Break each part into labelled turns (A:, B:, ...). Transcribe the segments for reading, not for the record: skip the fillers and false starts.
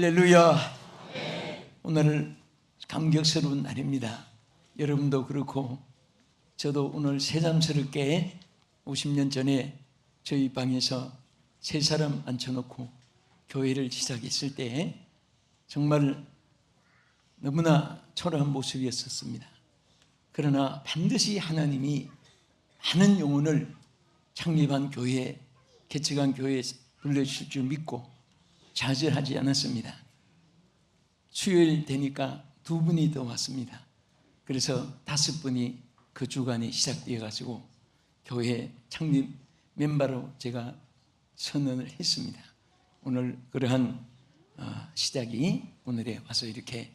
A: 할렐루야. 오늘 감격스러운 날입니다. 여러분도 그렇고 저도 오늘 새삼스럽게 50년 전에 저희 방에서 세 사람 앉혀놓고 교회를 시작했을 때 정말 너무나 초라한 모습이었었습니다. 그러나 반드시 하나님이 많은 영혼을 창립한 교회, 개척한 교회에 불러주실 줄 믿고 좌절하지 않았습니다. 수요일 되니까 2분이 더 왔습니다. 그래서 5분이 그 주간에 시작되어 가지고 교회 창립 멤버로 제가 선언을 했습니다. 오늘 그러한 시작이 오늘에 와서 이렇게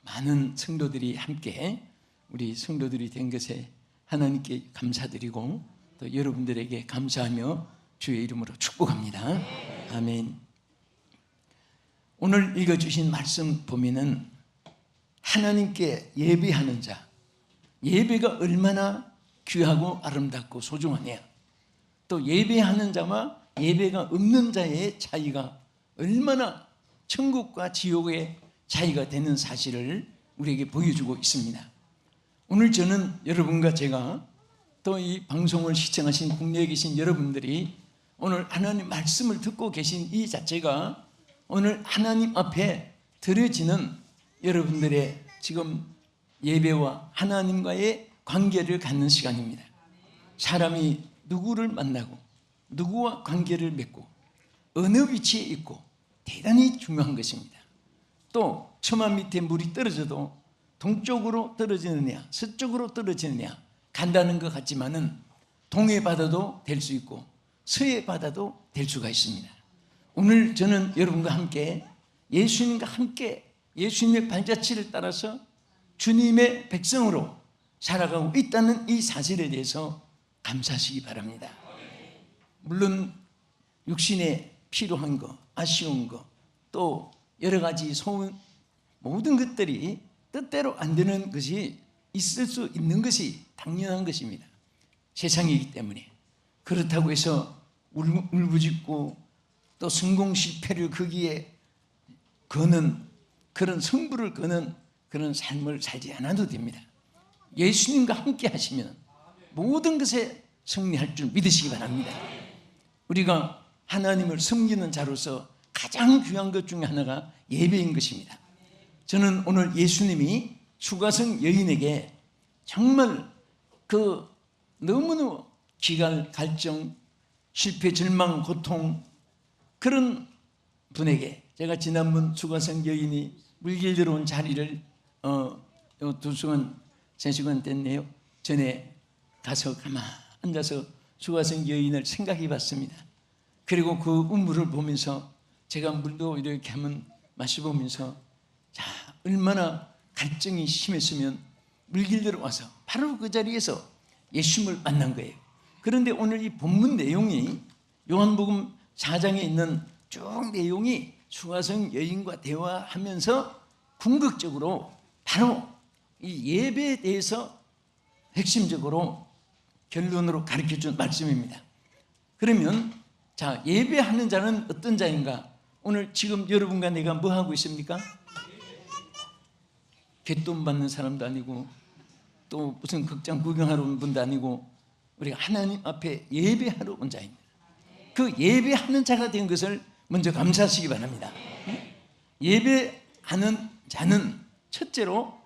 A: 많은 성도들이 함께 우리 성도들이 된 것에 하나님께 감사드리고 또 여러분들에게 감사하며 주의 이름으로 축복합니다. 아멘. 오늘 읽어주신 말씀 보면은 하나님께 예배하는 자, 예배가 얼마나 귀하고 아름답고 소중하냐, 또 예배하는 자와 예배가 없는 자의 차이가 얼마나 천국과 지옥의 차이가 되는 사실을 우리에게 보여주고 있습니다. 오늘 저는 여러분과 제가 또 이 방송을 시청하신 국내에 계신 여러분들이 오늘 하나님 말씀을 듣고 계신 이 자체가 오늘 하나님 앞에 드려지는 여러분들의 지금 예배와 하나님과의 관계를 갖는 시간입니다. 사람이 누구를 만나고 누구와 관계를 맺고 어느 위치에 있고 대단히 중요한 것입니다. 또 처마 밑에 물이 떨어져도 동쪽으로 떨어지느냐 서쪽으로 떨어지느냐 간다는 것 같지만은 동해 바다도 될 수 있고 서해 바다도 될 수가 있습니다. 오늘 저는 여러분과 함께 예수님과 함께 예수님의 발자취를 따라서 주님의 백성으로 살아가고 있다는 이 사실에 대해서 감사하시기 바랍니다. 물론 육신에 필요한 거, 아쉬운 거, 또 여러 가지 소원, 모든 것들이 뜻대로 안 되는 것이 있을 수 있는 것이 당연한 것입니다. 세상이기 때문에. 그렇다고 해서 울부짖고 또 성공 실패를 거기에 거는 그런 승부를 거는 그런 삶을 살지 않아도 됩니다. 예수님과 함께 하시면 모든 것에 승리할 줄 믿으시기 바랍니다. 우리가 하나님을 섬기는 자로서 가장 귀한 것 중에 하나가 예배인 것입니다. 저는 오늘 예수님이 수가성 여인에게 정말 그 너무너무 기갈, 갈증, 실패, 절망, 고통 그런 분에게 제가 지난번 수가성 여인이 물길 들어온 자리를 2시간, 3시간 됐네요. 전에 가서 가만 앉아서 수가성 여인을 생각해 봤습니다. 그리고 그 우물을 보면서 제가 물도 이렇게 한번 마셔보면서 자, 얼마나 갈증이 심했으면 물길 들어와서 바로 그 자리에서 예수님을 만난 거예요. 그런데 오늘 이 본문 내용이 요한복음 4장에 있는 쭉 내용이 수가성 여인과 대화하면서 궁극적으로 바로 이 예배에 대해서 핵심적으로 결론으로 가르쳐준 말씀입니다. 그러면 자, 예배하는 자는 어떤 자인가? 오늘 지금 여러분과 내가 뭐 하고 있습니까? 갯돈 받는 사람도 아니고 또 무슨 극장 구경하러 온 분도 아니고 우리가 하나님 앞에 예배하러 온 자입니다. 그 예배하는 자가 된 것을 먼저 감사하시기 바랍니다. 예배하는 자는 첫째로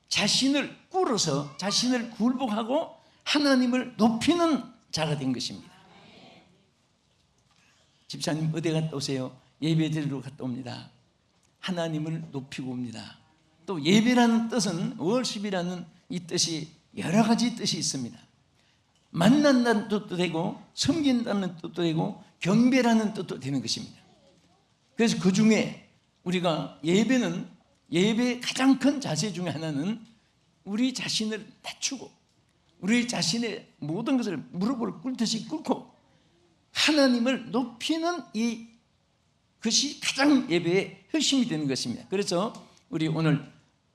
A: 자신을 꿇어서 자신을 굴복하고 하나님을 높이는 자가 된 것입니다. 집사님 어디 갔다 오세요? 예배드리러 갔다 옵니다. 하나님을 높이고 옵니다. 또 예배라는 뜻은 월십이라는 이 뜻이 여러 가지 뜻이 있습니다. 만난다는 뜻도 되고 섬긴다는 뜻도 되고 경배라는 뜻도 되는 것입니다. 그래서 그 중에 우리가 예배의 가장 큰 자세 중에 하나는 우리 자신을 낮추고 우리 자신의 모든 것을 무릎을 꿇듯이 꿇고 하나님을 높이는 이 것이 가장 예배의核心이 되는 것입니다. 그래서 우리 오늘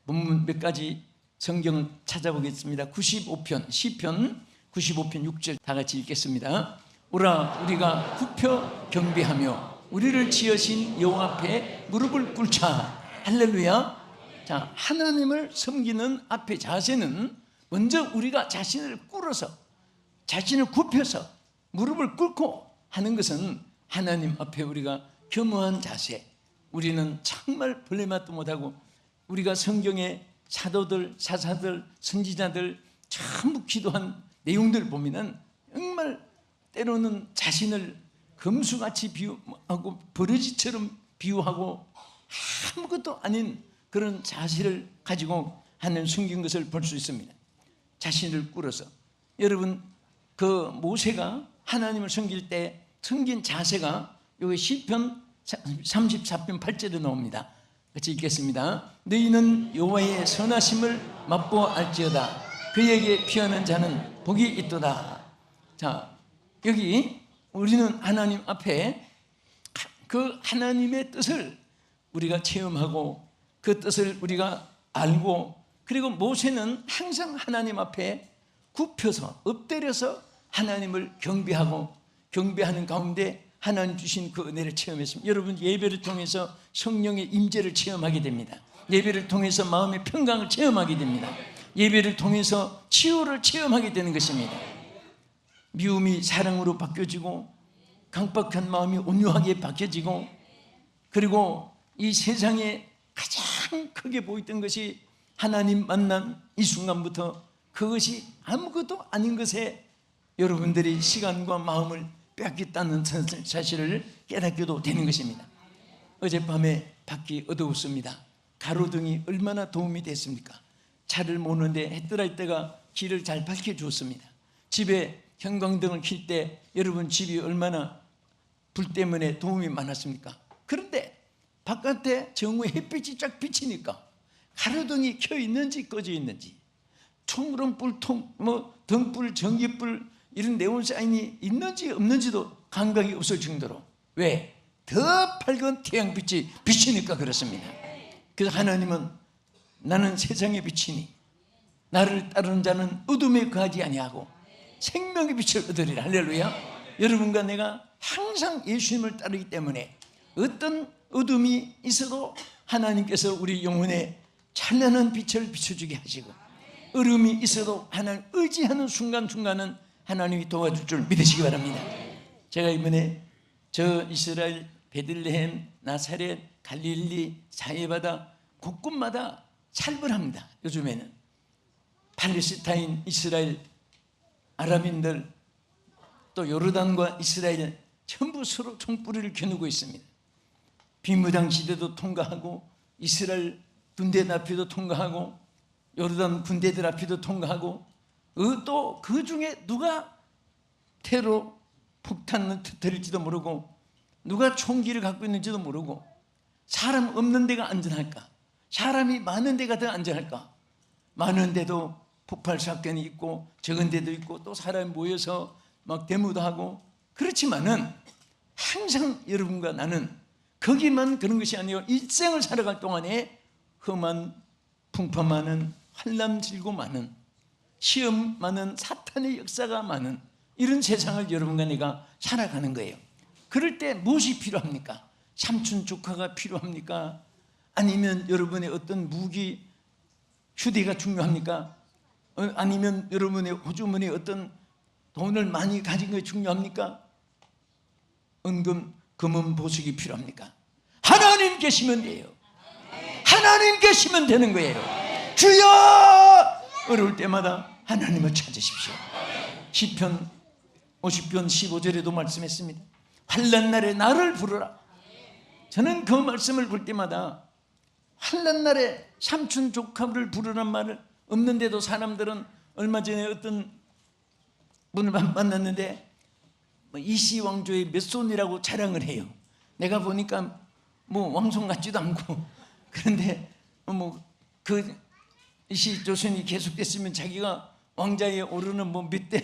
A: 본문 몇 가지 성경을 찾아보겠습니다. 95편 시편 95편 6절 다 같이 읽겠습니다. 오라 우리가 굽혀 경배하며 우리를 지으신 여호와 앞에 무릎을 꿇자. 할렐루야. 자, 하나님을 섬기는 앞에 자세는 먼저 우리가 자신을 꿇어서, 자신을 굽혀서 무릎을 꿇고 하는 것은 하나님 앞에 우리가 겸허한 자세. 우리는 정말 벌레맛도 못하고, 우리가 성경의 사도들, 사사들, 선지자들 전부 기도한 내용들 보면은 정말 때로는 자신을 금수같이 비유하고 버러지처럼 비유하고 아무것도 아닌 그런 자세를 가지고 하는 숨긴 것을 볼 수 있습니다. 자신을 꿇어서. 여러분, 그 모세가 하나님을 섬길 때 섬긴 자세가 여기 시편 34편 8절에 나옵니다. 같이 읽겠습니다. 너희는 여호와의 선하심을 맛보아 알지어다. 그에게 피하는 자는 복이 있도다. 자, 여기 우리는 하나님 앞에 그 하나님의 뜻을 우리가 체험하고 그 뜻을 우리가 알고, 그리고 모세는 항상 하나님 앞에 굽혀서 엎드려서 하나님을 경배하고 경배하는 가운데 하나님 주신 그 은혜를 체험했습니다. 여러분, 예배를 통해서 성령의 임재를 체험하게 됩니다. 예배를 통해서 마음의 평강을 체험하게 됩니다. 예배를 통해서 치유를 체험하게 되는 것입니다. 미움이 사랑으로 바뀌어지고, 강박한 마음이 온유하게 바뀌어지고, 그리고 이 세상에 가장 크게 보였던 것이 하나님 만난 이 순간부터 그것이 아무것도 아닌 것에 여러분들이 시간과 마음을 빼앗겼다는 사실을 깨닫게도 되는 것입니다. 어젯밤에 밖이 어두웠습니다. 가로등이 얼마나 도움이 됐습니까? 차를 모는데 헤드라이트 때가 길을 잘 밝혀주었습니다. 집에 형광등을 켤 때 여러분 집이 얼마나 불 때문에 도움이 많았습니까? 그런데 바깥에 정오에 햇빛이 쫙 비치니까 가로등이 켜 있는지 꺼져 있는지, 총으로불, 등불, 전기불 이런 네온 사인이 있는지 없는지도 감각이 없을 정도로. 왜? 더 밝은 태양빛이 비치니까 그렇습니다. 그래서 하나님은 나는 세상의 빛이니 나를 따르는 자는 어둠에 거하지 아니하고 생명의 빛을 얻으리라. 할렐루야. 여러분과 내가 항상 예수님을 따르기 때문에 어떤 어둠이 있어도 하나님께서 우리 영혼에 찬란한 빛을 비춰주게 하시고, 어려움이 있어도 하나님 의지하는 순간순간은 하나님이 도와줄 줄 믿으시기 바랍니다. 제가 이번에 저 이스라엘 베들레헴, 나사렛, 갈릴리, 사해바다 곳곳마다 살벌합니다. 요즘에는 팔레스타인, 이스라엘, 아랍인들, 또 요르단과 이스라엘 전부 서로 총뿌리를 겨누고 있습니다. 비무장 시대도 통과하고, 이스라엘 군대들 앞에도 통과하고, 요르단 군대들 앞에도 통과하고, 또 그 중에 누가 테러 폭탄을 터뜨릴지도 모르고, 누가 총기를 갖고 있는지도 모르고, 사람 없는 데가 안전할까? 사람이 많은 데가 더 안전할까? 많은 데도 폭발 사건이 있고, 적은 데도 있고, 또 사람이 모여서 막 데모도 하고. 그렇지만은 항상 여러분과 나는 거기만 그런 것이 아니고 일생을 살아갈 동안에 험한 풍파 많은, 환난 질고 많은, 시험 많은, 사탄의 역사가 많은 이런 세상을 여러분과 내가 살아가는 거예요. 그럴 때 무엇이 필요합니까? 삼촌 조카가 필요합니까? 아니면 여러분의 어떤 무기 휴대가 중요합니까? 아니면 여러분의 호주머니에 어떤 돈을 많이 가진 것이 중요합니까? 은금, 금은, 보석이 필요합니까? 하나님 계시면 돼요. 하나님 계시면 되는 거예요. 주여! 어려울 때마다 하나님을 찾으십시오. 시편 50편 15절에도 말씀했습니다. 환난 날에 나를 부르라. 저는 그 말씀을 볼 때마다 환난 날에 삼촌 조카를 부르란 말을 없는데도 사람들은 얼마 전에 어떤 분을 만났는데 이시 왕조의 몇 손이라고 자랑을 해요. 내가 보니까 왕손 같지도 않고, 그런데 그 이시 조선이 계속됐으면 자기가 왕자에 오르는 몇 대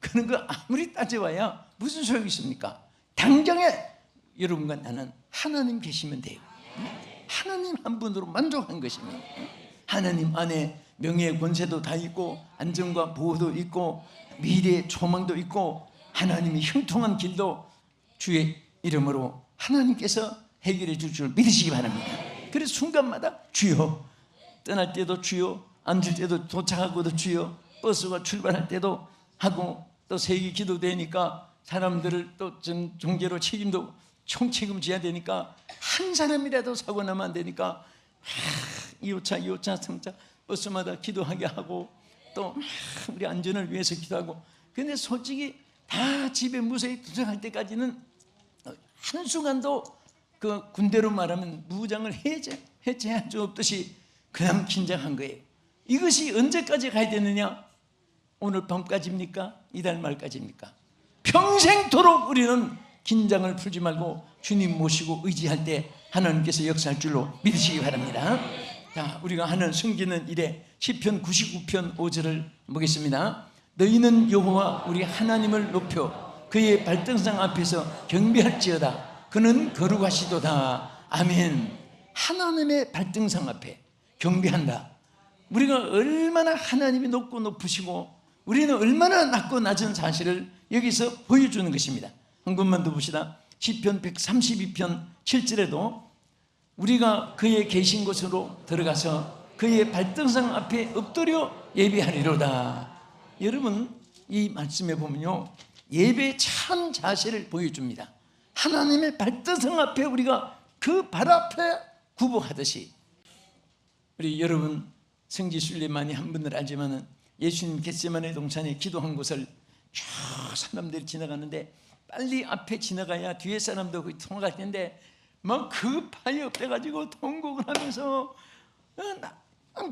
A: 그런 거 아무리 따져봐야 무슨 소용이 있습니까? 당장에 여러분과 나는 하나님 계시면 돼요. 하나님 한 분으로 만족한 것입니다. 하나님 안에 명예 권세도 다 있고, 안정과 보호도 있고, 미래의 소망도 있고, 하나님이 형통한 길도 주의 이름으로 하나님께서 해결해 줄 줄 믿으시기 바랍니다. 그래서 순간마다 주여, 떠날 때도 주여, 앉을 때도, 도착하고도 주여, 버스가 출발할 때도 하고, 또 세기 기도되니까 사람들을 또 종교로 책임도 총책임 져야 되니까 한 사람이라도 사고 나면 안 되니까 2호차, 2호차, 3차 버스마다 기도하게 하고, 또 우리 안전을 위해서 기도하고. 근데 솔직히 다 집에 무사히 도착할 때까지는 한순간도 그 군대로 말하면 무장을 해제할 수 없듯이 그냥 긴장한 거예요. 이것이 언제까지 가야 되느냐? 오늘 밤까지입니까? 이달 말까지입니까? 평생토록 우리는 긴장을 풀지 말고 주님 모시고 의지할 때 하나님께서 역사할 줄로 믿으시기 바랍니다. 자, 우리가 하는 숨기는 일에 시편 99편 5절을 보겠습니다. 너희는 여호와 우리 하나님을 높여 그의 발등상 앞에서 경배할지어다. 그는 거룩하시도다. 아멘. 하나님의 발등상 앞에 경배한다. 우리가 얼마나 하나님이 높고 높으시고 우리는 얼마나 낮고 낮은 사실을 여기서 보여주는 것입니다. 한 것만 더 봅시다. 시편 132편 7절에도 우리가 그의 계신 곳으로 들어가서 그의 발등상 앞에 엎드려 예배하리로다. 여러분, 이 말씀에 보면요, 예배의 참 자세를 보여줍니다. 하나님의 발등상 앞에 우리가 그 발 앞에 구복하듯이. 우리 여러분 성지 순례만이 한 분들 알지만은 예수님 겟세마네 동산에 기도한 곳을 쭉 사람들이 지나가는데 빨리 앞에 지나가야 뒤에 사람도 거기 통과할 텐데 막 급하게 엎드려가지고 통곡을 하면서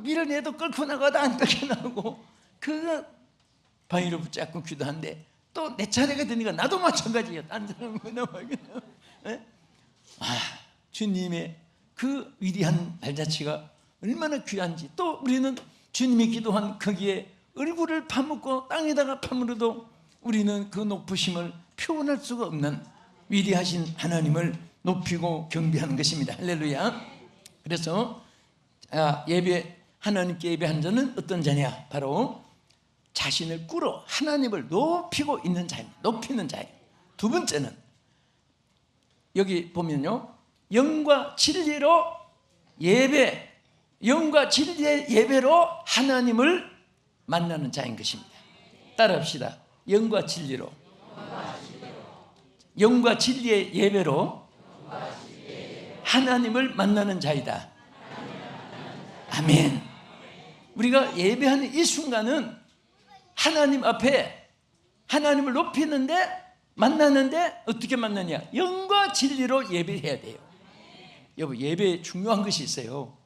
A: 밀어내도 끌고 나가다 안 끌고 나오고 그 바위로 붙잡고 기도하는데 또 내 차례가 되니까 나도 마찬가지예요. 딴 사람은 나와야겠나. 주님의 그 위대한 발자취가 얼마나 귀한지. 또 우리는 주님이 기도한 거기에 얼굴을 파묻고 땅에다가 파묻어도 우리는 그 높으심을 표현할 수가 없는 위대하신 하나님을 높이고 경배하는 것입니다. 할렐루야. 그래서 하나님께 예배하는 자는 어떤 자냐? 바로 자신을 꿇어 하나님을 높이고 있는 자입니다. 높이는 자예요. 두 번째는 여기 보면요, 영과 진리로 예배, 영과 진리의 예배로 하나님을 만나는 자인 것입니다. 따라합시다. 영과 진리로, 영과 진리의 예배로 하나님을 만나는 자이다. 아멘. 우리가 예배하는 이 순간은 하나님 앞에 하나님을 높이는데 만나는데 어떻게 만나냐? 영과 진리로 예배해야 돼요. 여보, 예배에 중요한 것이 있어요.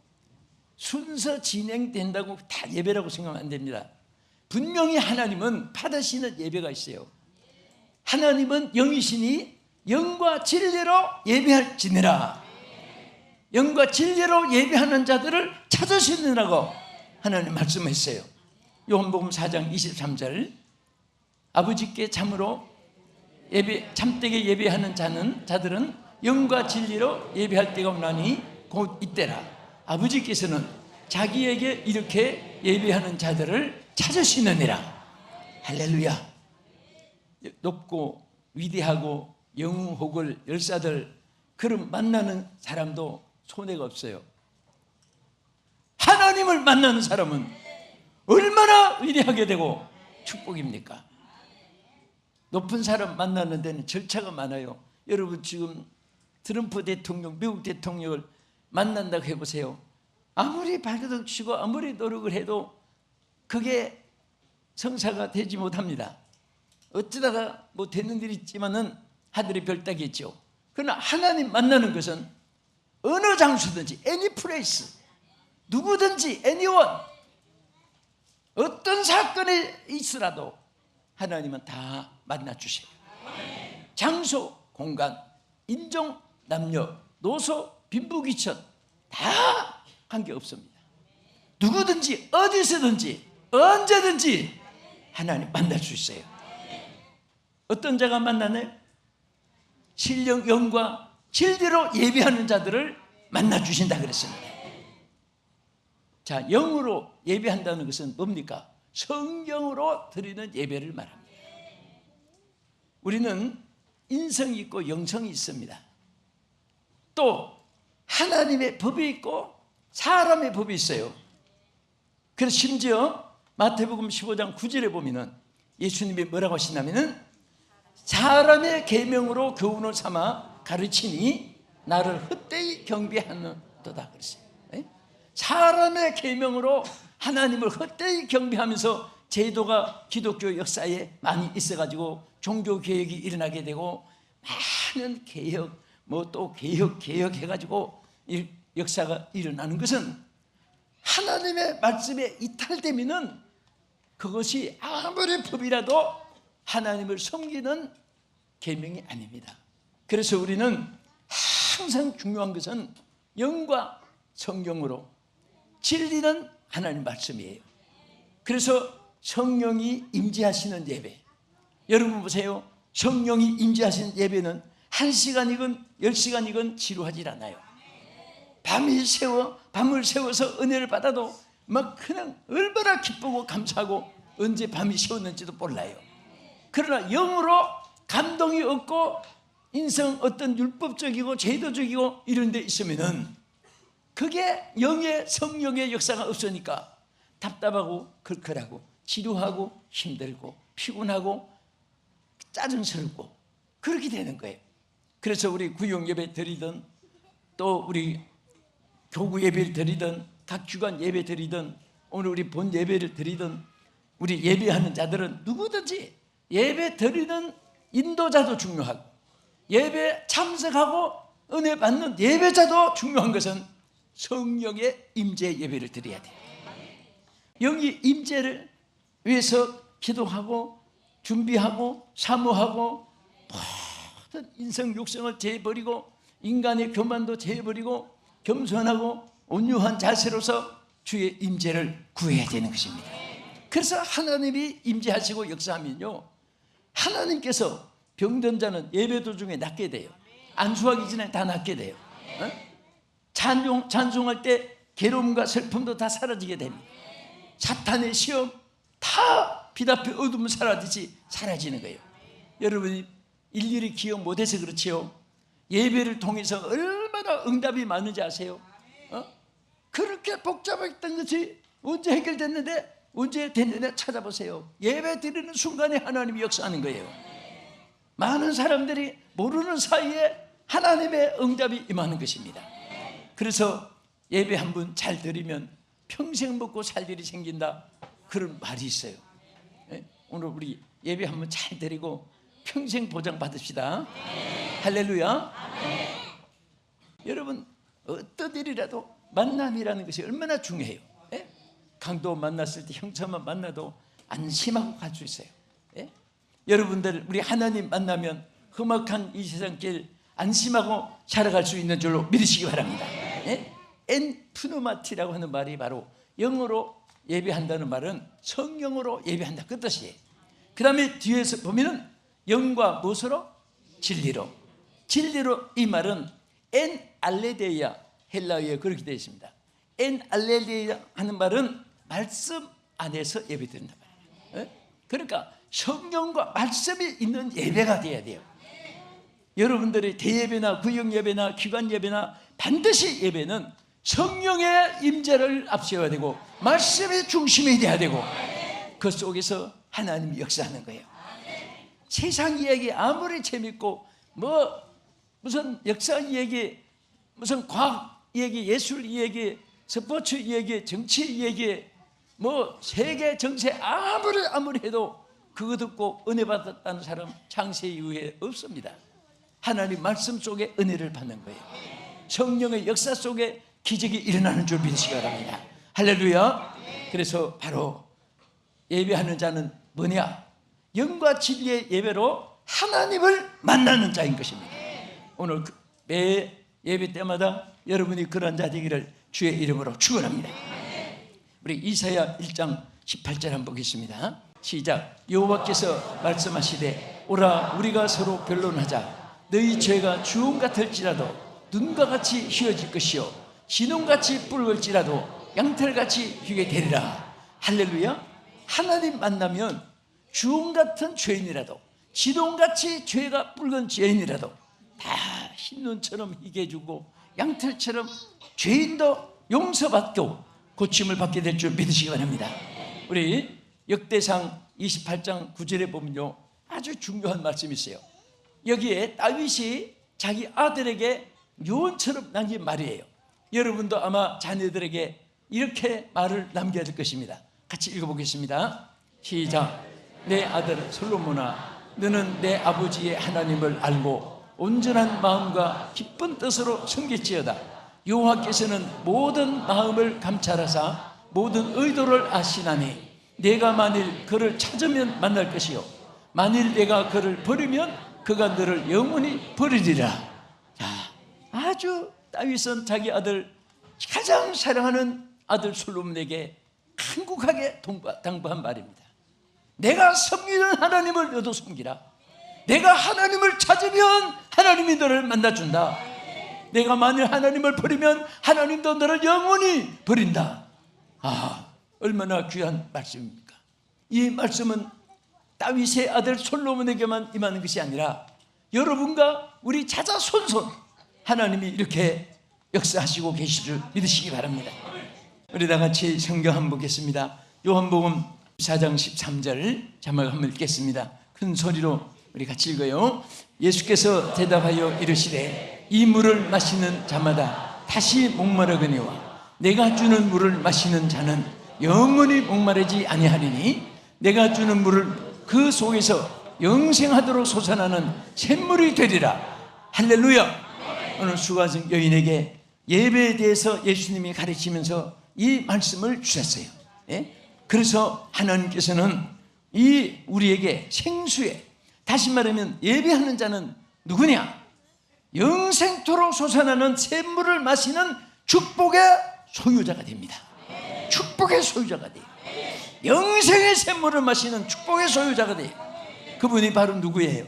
A: 순서 진행된다고 다 예배라고 생각하면 안 됩니다. 분명히 하나님은 받으시는 예배가 있어요. 하나님은 영이시니 영과 진리로 예배할지니라. 영과 진리로 예배하는 자들을 찾으시느라고 하나님 말씀했어요. 요한복음 4장 23절 아버지께 참으로 참되게 예배하는 자들은 영과 진리로 예배할 때가 오나니 곧 이때라. 아버지께서는 자기에게 이렇게 예배하는 자들을 찾으시느니라. 할렐루야. 높고 위대하고 영웅호글 열사들 그런 만나는 사람도 손해가 없어요. 하나님을 만나는 사람은 얼마나 위대하게 되고 축복입니까? 높은 사람 만나는 데는 절차가 많아요. 여러분 지금 트럼프 대통령, 미국 대통령을 만난다고 해보세요. 아무리 발버둥 치고 아무리 노력을 해도 그게 성사가 되지 못합니다. 어쩌다가 뭐 되는 일이 있지만은 하늘의 별 따겠죠. 그러나 하나님 만나는 것은 어느 장소든지 any place, 누구든지 anyone, 어떤 사건이 있으라도 하나님은 다 만나주세요. 장소, 공간, 인종, 남녀, 노소, 빈부귀천 다 관계없습니다. 누구든지 어디서든지 언제든지 하나님 만날 수 있어요. 어떤 자가 만나나요? 신령 영과 진리로 예배하는 자들을 만나주신다 그랬습니다. 자, 영으로 예배한다는 것은 뭡니까? 성경으로 드리는 예배를 말합니다. 우리는 인성이 있고 영성이 있습니다. 또 하나님의 법이 있고 사람의 법이 있어요. 그래서 심지어 마태복음 15장 9절에 보면은 예수님이 뭐라고 하시냐면은 사람의 계명으로 교훈을 삼아 가르치니 나를 헛되이 경배하는도다 그랬어요. 사람의 계명으로 하나님을 헛되이 경배하면서 제도가 기독교 역사에 많이 있어가지고 종교 개혁이 일어나게 되고 많은 개혁 뭐 또 개혁 해가지고 역사가 일어나는 것은 하나님의 말씀에 이탈되면은 그것이 아무리 법이라도 하나님을 섬기는 계명이 아닙니다. 그래서 우리는 항상 중요한 것은 영과 성경으로 진리는 하나님 말씀이에요. 그래서 성령이 임재하시는 예배, 여러분 보세요. 성령이 임재하시는 예배는 1시간이건 10시간이건 지루하지 않아요. 밤을 세워서 은혜를 받아도 막 그냥 얼마나 기쁘고 감사하고 언제 밤이 새웠는지도 몰라요. 그러나 영으로 감동이 없고 인생 어떤 율법적이고 제도적이고 이런 데 있으면은 그게 영의 성령의 역사가 없으니까 답답하고 걸걸하고 지루하고 힘들고 피곤하고 짜증스럽고 그렇게 되는 거예요. 그래서 우리 구역 예배 드리든 또 우리 교구 예배를 드리든 각 주간 예배 드리든 오늘 우리 본 예배를 드리든 우리 예배하는 자들은 누구든지 예배 드리는 인도자도 중요하고 예배 참석하고 은혜 받는 예배자도 중요한 것은 성령의 임재 예배를 드려야 돼요. 영이 임재를 위해서 기도하고 준비하고 사모하고 모든 인성 육성을 제버리고 인간의 교만도 제버리고 겸손하고 온유한 자세로서 주의 임재를 구해야 되는 것입니다. 그래서 하나님이 임재하시고 역사하면요 하나님께서 병든 자는 예배 도중에 낫게 돼요. 안수하기 전에 다 낫게 돼요. 찬송할 때 괴로움과 슬픔도 다 사라지게 됩니다. 사탄의 시험 다 빛 앞에 어둠은 사라지지 사라지는 거예요. 여러분이 일일이 기억 못해서 그렇지요. 예배를 통해서 얼마나 응답이 많은지 아세요? 그렇게 복잡했던 것이 언제 해결됐는데 언제 됐는데 찾아보세요. 예배 드리는 순간에 하나님이 역사하는 거예요. 많은 사람들이 모르는 사이에 하나님의 응답이 임하는 것입니다. 그래서 예배 한 번 잘 드리면 평생 먹고 살 일이 생긴다 그런 말이 있어요. 오늘 우리 예배 한 번 잘 드리고 평생 보장 받읍시다. 할렐루야. 여러분 어떤 일이라도 만남이라는 것이 얼마나 중요해요. 강도 만났을 때 형처만 만나도 안심하고 갈 수 있어요. 여러분들 우리 하나님 만나면 험악한 이 세상길 안심하고 살아갈 수 있는 줄로 믿으시기 바랍니다. 엔 푸누마티라고 하는 말이 바로 영어로 예배한다는 말은 성령으로 예배한다 그 뜻이에요. 그 다음에 뒤에서 보면은 영과 무엇으로? 진리로. 진리로 이 말은 엔 알레데이아 헬라어에 그렇게 되어 있습니다. 엔 알레데이아 하는 말은 말씀 안에서 예배드린다 말이에요. 그러니까 성령과 말씀이 있는 예배가 돼야 돼요. 여러분들의 대예배나 구역 예배나 기관 예배나 반드시 예배는 성령의 임재를 앞세워야 되고 말씀이 중심이 돼야 되고 그 속에서 하나님이 역사하는 거예요. 세상 이야기 아무리 재밌고 뭐 무슨 역사 이야기 무슨 과학 이야기 예술 이야기 스포츠 이야기 정치 이야기 뭐 세계 정세 아무리 해도 그거 듣고 은혜 받았다는 사람 창세 이후에 없습니다. 하나님 말씀 속에 은혜를 받는 거예요. 성령의 역사 속에 기적이 일어나는 줄 믿으시기 바랍니다. 할렐루야. 그래서 바로 예배하는 자는 뭐냐? 영과 진리의 예배로 하나님을 만나는 자인 것입니다. 오늘 매 예배 때마다 여러분이 그런 자 되기를 주의 이름으로 축원합니다. 우리 이사야 1장 18절 한번 보겠습니다. 시작. 여호와께서 말씀하시되 오라 우리가 서로 변론하자. 너희 죄가 주홍 같을지라도 눈과 같이 휘어질 것이요 진홍같이 붉을지라도 양털같이 휘게 되리라. 할렐루야. 하나님 만나면 주홍 같은 죄인이라도 진홍같이 죄가 붉은 죄인이라도 다 흰눈처럼 희게 해주고 양털처럼 죄인도 용서받고 고침을 받게 될 줄 믿으시기 바랍니다. 우리 역대상 28장 9절에 보면요, 아주 중요한 말씀이 있어요. 여기에 다윗이 자기 아들에게 유언처럼 남긴 말이에요. 여러분도 아마 자녀들에게 이렇게 말을 남겨야 될 것입니다. 같이 읽어보겠습니다. 시작. 내 아들 솔로몬아, 너는 내 아버지의 하나님을 알고 온전한 마음과 기쁜 뜻으로 섬길지어다. 여호와께서는 모든 마음을 감찰하사 모든 의도를 아시나니 내가 만일 그를 찾으면 만날 것이요 만일 내가 그를 버리면 그가 너를 영원히 버리리라. 자, 아주 다윗은 자기 아들, 가장 사랑하는 아들 솔로몬에게 간곡하게 당부한 말입니다. 내가 섬기는 하나님을 너도 섬기라. 내가 하나님을 찾으면 하나님이 너를 만나준다. 내가 만일 하나님을 버리면 하나님도 너를 영원히 버린다. 아, 얼마나 귀한 말씀입니까? 이 말씀은 다윗의 아들 솔로몬에게만 임하는 것이 아니라 여러분과 우리 자자손손 하나님이 이렇게 역사하시고 계실 줄 믿으시기 바랍니다. 우리 다 같이 성경 한번 보겠습니다. 요한복음 4장 13절 자막 한번 읽겠습니다. 큰 소리로 우리 같이 읽어요. 예수께서 대답하여 이르시되 이 물을 마시는 자마다 다시 목마르거니와 내가 주는 물을 마시는 자는 영원히 목마르지 아니하리니 내가 주는 물을 그 속에서 영생하도록 솟아나는 샘물이 되리라. 할렐루야. 오늘 수고하신 여인에게 예배에 대해서 예수님이 가르치면서 이 말씀을 주셨어요. 예? 그래서 하나님께서는 이 우리에게 생수에, 다시 말하면 예배하는 자는 누구냐? 영생토록 솟아나는 샘물을 마시는 축복의 소유자가 됩니다. 축복의 소유자가 돼요. 영생의 샘물을 마시는 축복의 소유자가 돼요. 그분이 바로 누구예요?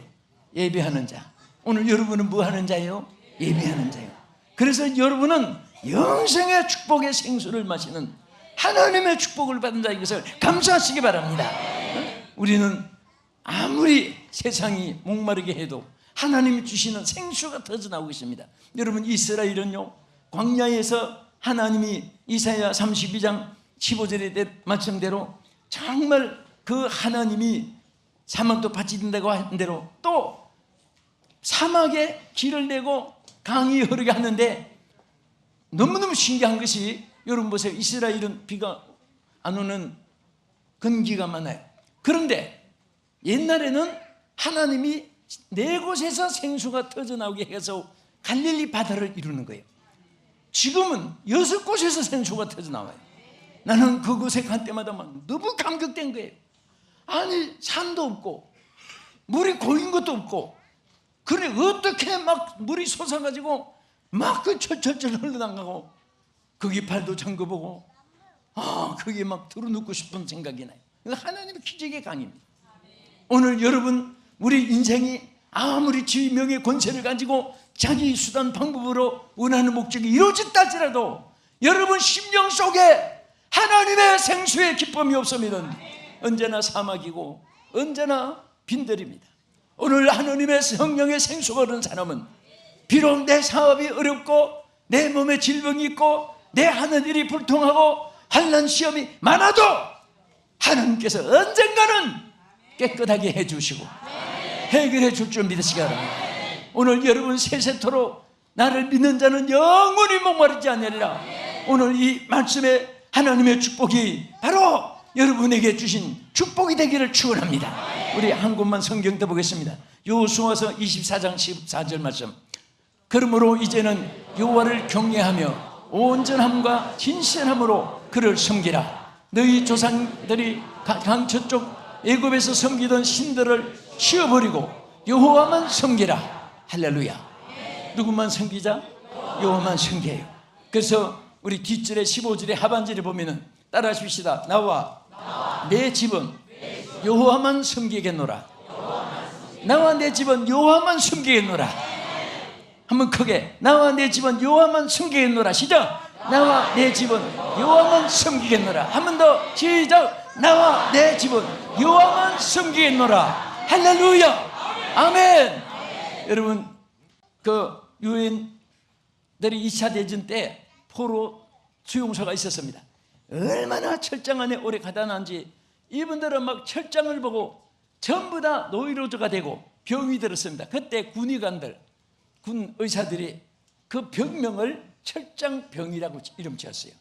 A: 예배하는 자. 오늘 여러분은 뭐 하는 자예요? 예배하는 자예요. 그래서 여러분은 영생의 축복의 생수를 마시는 하나님의 축복을 받은 자인 것을 감사하시기 바랍니다. 우리는 아무리 세상이 목마르게 해도 하나님이 주시는 생수가 터져나오고 있습니다. 여러분, 이스라엘은요, 광야에서 하나님이 이사야 32장 15절의 말씀대로 정말 그 하나님이 사막도 밭이 된다고 한 대로 또 사막에 길을 내고 강이 흐르게 하는데, 너무너무 신기한 것이, 여러분 보세요. 이스라엘은 비가 안 오는 건기가 많아요. 그런데 옛날에는 하나님이 네 곳에서 생수가 터져나오게 해서 갈릴리 바다를 이루는 거예요. 지금은 6곳에서 생수가 터져나와요. 나는 그곳에 갈 때마다 막 너무 감격된 거예요. 아니, 산도 없고 물이 고인 것도 없고, 그래 어떻게 막 물이 솟아가지고 막 그 철철철 흘러나가고, 거기 발도 잠궈보고, 거기 막 들어눕고 싶은 생각이 나요. 하나님의 기적의 강입니다. 오늘 여러분, 우리 인생이 아무리 지위, 명예, 권세를 가지고 자기 수단 방법으로 원하는 목적이 이루어졌다 할지라도 여러분 심령 속에 하나님의 생수의 기쁨이 없으면 언제나 사막이고 언제나 빈들입니다. 오늘 하나님의 성령의 생수가 흐르는 사람은 비록 내 사업이 어렵고 내 몸에 질병이 있고 내 하는 일이 불통하고 환난 시험이 많아도 하나님께서 언젠가는 깨끗하게 해주시고 해결해 줄 줄 믿으시기 바랍니다. 오늘 여러분 세세토록 나를 믿는 자는 영원히 목마르지 않으리라. 오늘 이 말씀에 하나님의 축복이 바로 여러분에게 주신 축복이 되기를 축원합니다. 우리 한 곳만 성경 더 보겠습니다. 여호수아서 24장 14절 말씀. 그러므로 이제는 여호와를 경외하며 온전함과 진실함으로 그를 섬기라. 너희 조상들이 강 저쪽 애굽에서 섬기던 신들을 치워버리고 여호와만 섬기라. 할렐루야. 누구만 섬기자? 여호와만 섬겨요. 그래서 우리 뒷줄에 15절의 하반절에 보면은 따라 하십시다. 나와 내 집은 여호와만 섬기겠노라. 나와 내 집은 여호와만 섬기겠노라. 한번 크게, 나와 내 집은 여호와만 섬기겠노라. 시작. 나와 내 집은 여호와만 섬기겠노라. 한 번 더 시작. 나와 내 집은 여호와만 섬기겠노라. 할렐루야. 아멘. 여러분, 그 유엔들이 2차 대전 때 포로 수용소가 있었습니다. 얼마나 철장 안에 오래 가다난지 이분들은 막 철장을 보고 전부 다 노이로제가 되고 병이 들었습니다. 그때 군의관들, 군 의사들이 그 병명을 철장병이라고 이름 지었어요.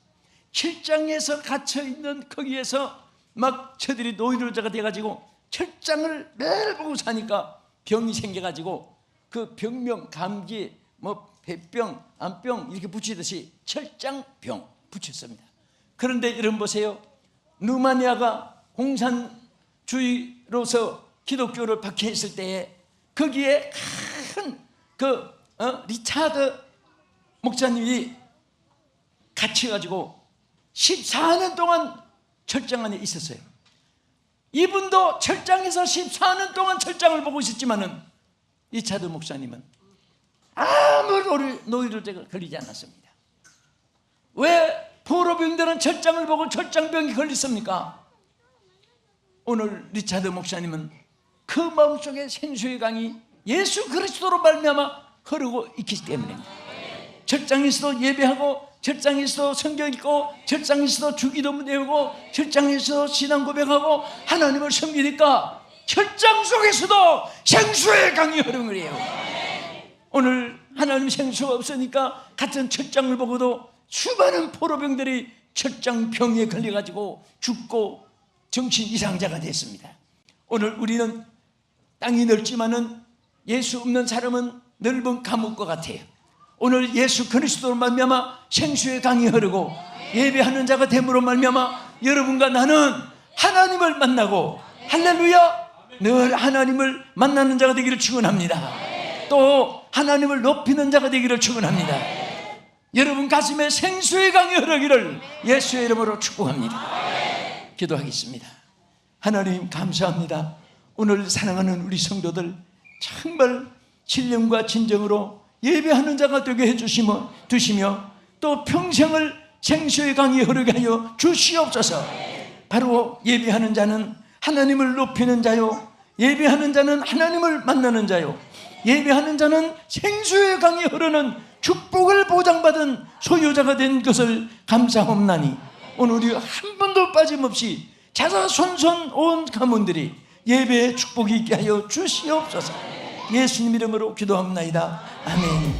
A: 철장에서 갇혀있는 거기에서 막 저들이 노이로제가 돼가지고 철장을 매일 보고 사니까 병이 생겨가지고 그 병명, 감기, 뭐 배병, 암병 이렇게 붙이듯이 철장병 붙였습니다. 그런데 여러분 보세요. 루마니아가 공산주의로서 기독교를 박해했을 때에 거기에 큰 리차드 목사님이 갇혀가지고 14년 동안 철장 안에 있었어요. 이분도 철장에서 14년 동안 철장을 보고 있었지만은 리차드 목사님은 아무 노이로제가 걸리지 않았습니다. 왜 포로병들은 철장을 보고 철장병이 걸렸습니까? 오늘 리차드 목사님은 그 마음속에 생수의 강이 예수 그리스도로 말미암아 흐르고 있기 때문입니다. 철장에서도 예배하고, 철장에서도 성경 읽고, 철장에서도 주기도 배우고, 철장에서도 신앙 고백하고 하나님을 섬기니까 철장 속에서도 생수의 강이 흐르는 거예요. 오늘 하나님 생수가 없으니까 같은 철장을 보고도 수많은 포로병들이 철장병에 걸려가지고 죽고 정신 이상자가 됐습니다. 오늘 우리는 땅이 넓지만은 예수 없는 사람은 넓은 감옥과 같아요. 오늘 예수 그리스도로 말미암아 생수의 강이 흐르고 예배하는 자가 됨으로 말미암아 여러분과 나는 하나님을 만나고, 할렐루야, 늘 하나님을 만나는 자가 되기를 축원합니다. 또 하나님을 높이는 자가 되기를 축원합니다. 여러분 가슴에 생수의 강이 흐르기를 예수의 이름으로 축복합니다. 기도하겠습니다. 하나님 감사합니다. 오늘 사랑하는 우리 성도들 정말 신령과 진정으로 예배하는 자가 되게 해주시며 또 평생을 생수의 강이 흐르게 하여 주시옵소서. 바로 예배하는 자는 하나님을 높이는 자요, 예배하는 자는 하나님을 만나는 자요, 예배하는 자는 생수의 강이 흐르는 축복을 보장받은 소유자가 된 것을 감사합나니 오늘 우리 한 번도 빠짐없이 자자손손 온 가문들이 예배의 축복이 있게 하여 주시옵소서. 예수님 이름으로 기도합나이다. 아멘.